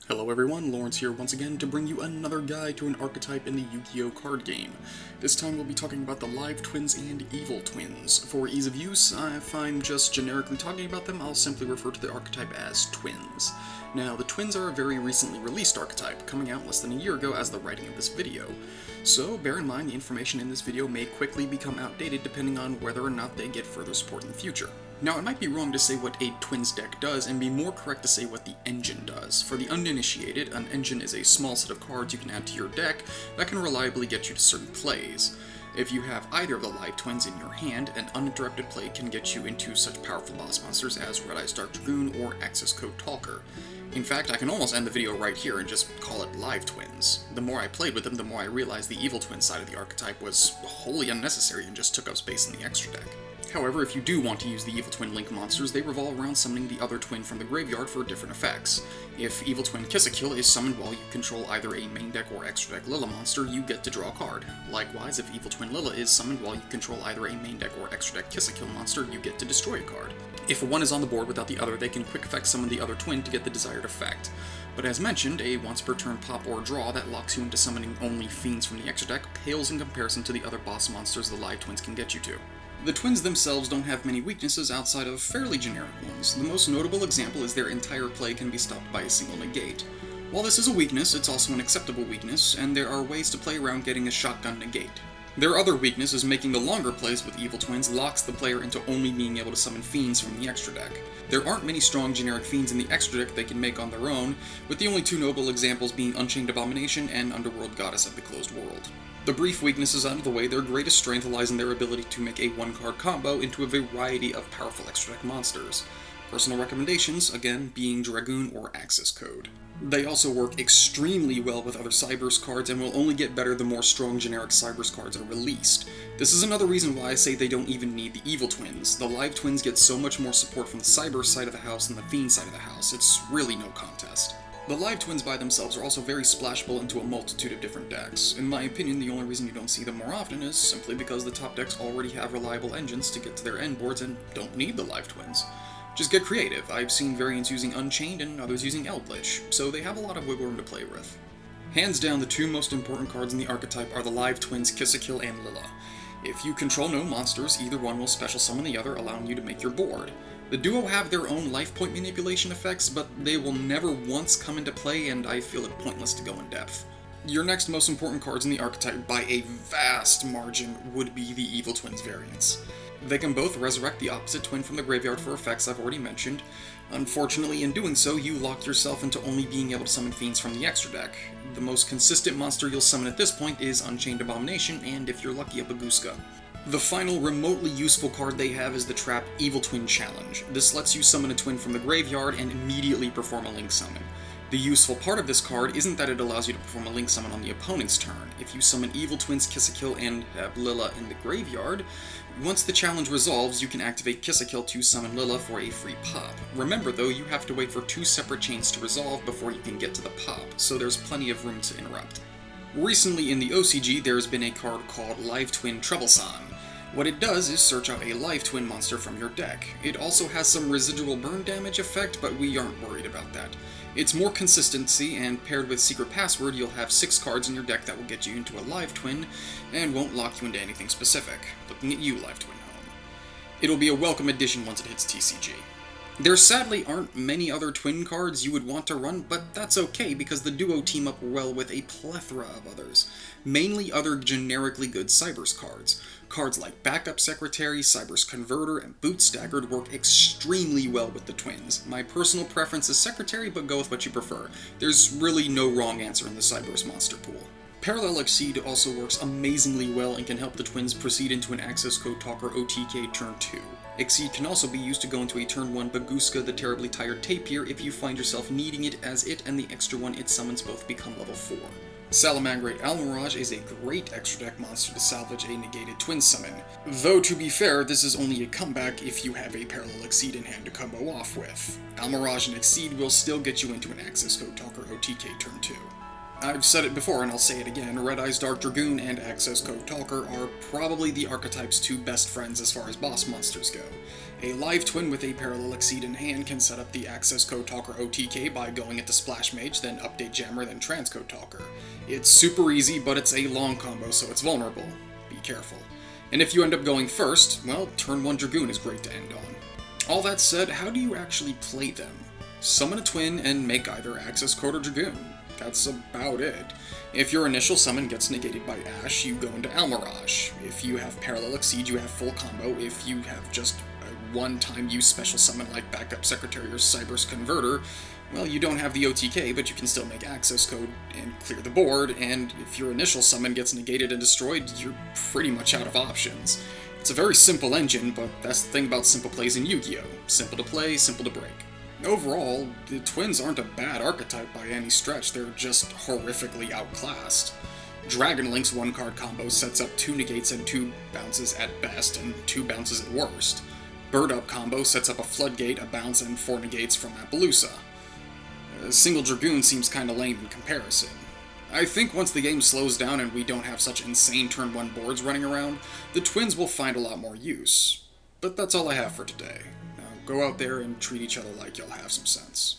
Hello everyone, Lawrence here once again to bring you another guide to an archetype in the Yu-Gi-Oh! Card game. This time we'll be talking about the Live Twins and Evil Twins. For ease of use, if I'm just generically talking about them, I'll simply refer to the archetype as Twins. Now, the Twins are a very recently released archetype, coming out less than a year ago as the writing of this video. So bear in mind the information in this video may quickly become outdated depending on whether or not they get further support in the future. Now, it might be wrong to say what a Twins deck does, and be more correct to say what the engine does. For the uninitiated, an engine is a small set of cards you can add to your deck that can reliably get you to certain plays. If you have either of the Live Twins in your hand, an uninterrupted play can get you into such powerful boss monsters as Red Eyes Dark Dragoon or Access Code Talker. In fact, I can almost end the video right here and just call it Live Twins. The more I played with them, the more I realized the Evil Twin side of the archetype was wholly unnecessary and just took up space in the extra deck. However, if you do want to use the Evil Twin Link monsters, they revolve around summoning the other twin from the graveyard for different effects. If Evil Twin Kiss a Kill is summoned while you control either a main deck or extra deck Lilla monster, you get to draw a card. Likewise, if Evil Twin Lilla is summoned while you control either a main deck or extra deck Kiss a Kill monster, you get to destroy a card. If one is on the board without the other, they can quick effect summon the other twin to get the desired effect. But as mentioned, a once per turn pop or draw that locks you into summoning only fiends from the extra deck pales in comparison to the other boss monsters the Live Twins can get you to. The Twins themselves don't have many weaknesses outside of fairly generic ones. The most notable example is their entire play can be stopped by a single negate. While this is a weakness, it's also an acceptable weakness, and there are ways to play around getting a shotgun negate. Their other weakness is making the longer plays with Evil Twins locks the player into only being able to summon fiends from the extra deck. There aren't many strong generic fiends in the extra deck they can make on their own, with the only two notable examples being Unchained Abomination and Underworld Goddess of the Closed World. The brief weaknesses out of the way, their greatest strength lies in their ability to make a one-card combo into a variety of powerful extra deck monsters. Personal recommendations, again, being Dragoon or Access Code. They also work extremely well with other Cyberse cards and will only get better the more strong generic Cyberse cards are released. This is another reason why I say they don't even need the Evil Twins. The Live Twins get so much more support from the Cyberse side of the house than the Fiend side of the house. It's really no contest. The Live Twins by themselves are also very splashable into a multitude of different decks. In my opinion, the only reason you don't see them more often is simply because the top decks already have reliable engines to get to their end boards and don't need the Live Twins. Just get creative. I've seen variants using Unchained and others using Eldritch, so they have a lot of wiggle room to play with. Hands down, the two most important cards in the archetype are the Live Twins Kiss a Kill and Lilla. If you control no monsters, either one will special summon the other, allowing you to make your board. The duo have their own life point manipulation effects, but they will never once come into play, and I feel it pointless to go in depth. Your next most important cards in the archetype, by a vast margin, would be the Evil Twins variants. They can both resurrect the opposite twin from the graveyard for effects I've already mentioned. Unfortunately, in doing so, you lock yourself into only being able to summon fiends from the extra deck. The most consistent monster you'll summon at this point is Unchained Abomination, and if you're lucky, a Baguska. The final remotely useful card they have is the trap Evil Twin Challenge. This lets you summon a twin from the graveyard and immediately perform a link summon. The useful part of this card isn't that it allows you to perform a link summon on the opponent's turn. If you summon Evil Twins Kiss a Kill and have Lilla in the graveyard, once the challenge resolves, you can activate Kiss a Kill to summon Lilla for a free pop. Remember though, you have to wait for two separate chains to resolve before you can get to the pop, so there's plenty of room to interrupt. Recently in the OCG, there's been a card called Live Twin Troublesome. What it does is search out a Live Twin monster from your deck. It also has some residual burn damage effect, but we aren't worried about that. It's more consistency, and paired with Secret Password, you'll have 6 cards in your deck that will get you into a Live Twin, and won't lock you into anything specific. Looking at you, Live Twin Home. It'll be a welcome addition once it hits TCG. There sadly aren't many other twin cards you would want to run, but that's okay because the duo team up well with a plethora of others, mainly other generically good Cyberse cards. Cards like Backup Secretary, Cyberse Converter, and Boot Staggered work extremely well with the twins. My personal preference is Secretary, but go with what you prefer. There's really no wrong answer in the Cyberse monster pool. Parallel Exceed also works amazingly well and can help the twins proceed into an Access Code Talker OTK turn 2. Exceed can also be used to go into a turn 1 Baguska the Terribly Tired Tapir if you find yourself needing it, as it and the extra one it summons both become level 4. Salamangrate Almirage is a great extra deck monster to salvage a negated twin summon, though to be fair, this is only a comeback if you have a Parallel Exceed in hand to combo off with. Almirage and Exceed will still get you into an Access Code Talker OTK turn 2. I've said it before and I'll say it again, Red Eyes Dark Dragoon and Access Code Talker are probably the archetype's two best friends as far as boss monsters go. A live twin with a parallel exceed in hand can set up the Access Code Talker OTK by going into Splash Mage, then Update Jammer, then Transcode Talker. It's super easy, but it's a long combo, so it's vulnerable. Be careful. And if you end up going first, well, turn 1 Dragoon is great to end on. All that said, how do you actually play them? Summon a twin and make either Access Code or Dragoon. That's about it. If your initial summon gets negated by Ash, you go into Almirage. If you have Parallel Exceed, you have full combo. If you have just a one-time use special summon like Backup Secretary or Cyberse Converter, well, you don't have the OTK, but you can still make Access Code and clear the board, and if your initial summon gets negated and destroyed, you're pretty much out of options. It's a very simple engine, but that's the thing about simple plays in Yu-Gi-Oh! Simple to play, simple to break. Overall, the twins aren't a bad archetype by any stretch, they're just horrifically outclassed. Dragon Link's one-card combo sets up 2 negates and 2 bounces at best, and 2 bounces at worst. Bird Up combo sets up a Floodgate, a bounce, and 4 negates from Appaloosa. A single Dragoon seems kinda lame in comparison. I think once the game slows down and we don't have such insane turn 1 boards running around, the twins will find a lot more use. But that's all I have for today. Now go out there and treat each other like you'll have some sense.